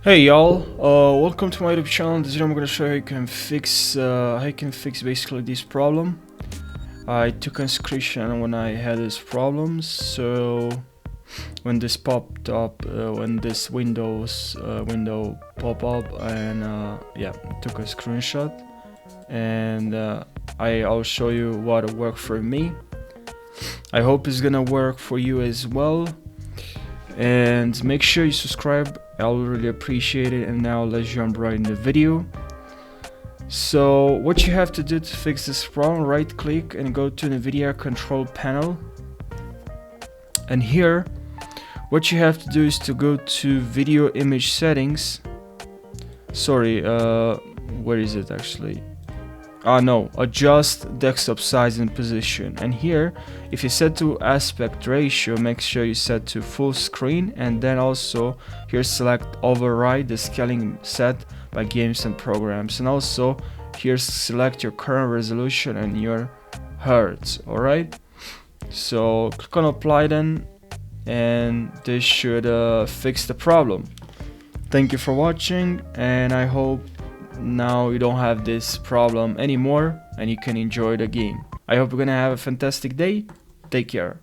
Hey y'all, welcome to my YouTube channel. This video I'm gonna show you how you can fix basically this problem. I took a screenshot when I had these problems, so when this popped up, when this window pop up, and yeah, took a screenshot, and I'll show you what worked for me. I hope it's gonna work for you as well. And make sure you subscribe, I'll really appreciate it. And now let's jump right in the video. So what you have to do to fix this problem, right click and go to NVIDIA control panel, and here what you have to do is to go to video image settings. Sorry, where is it actually? No, adjust desktop size and position. And here, if you set to aspect ratio, make sure you set to full screen, and then also here select override the scaling set by games and programs, and also here select your current resolution and your hertz. Alright, so click on apply then, and this should fix the problem. Thank you for watching, and I hope now you don't have this problem anymore and you can enjoy the game. I hope you're gonna have a fantastic day. Take care.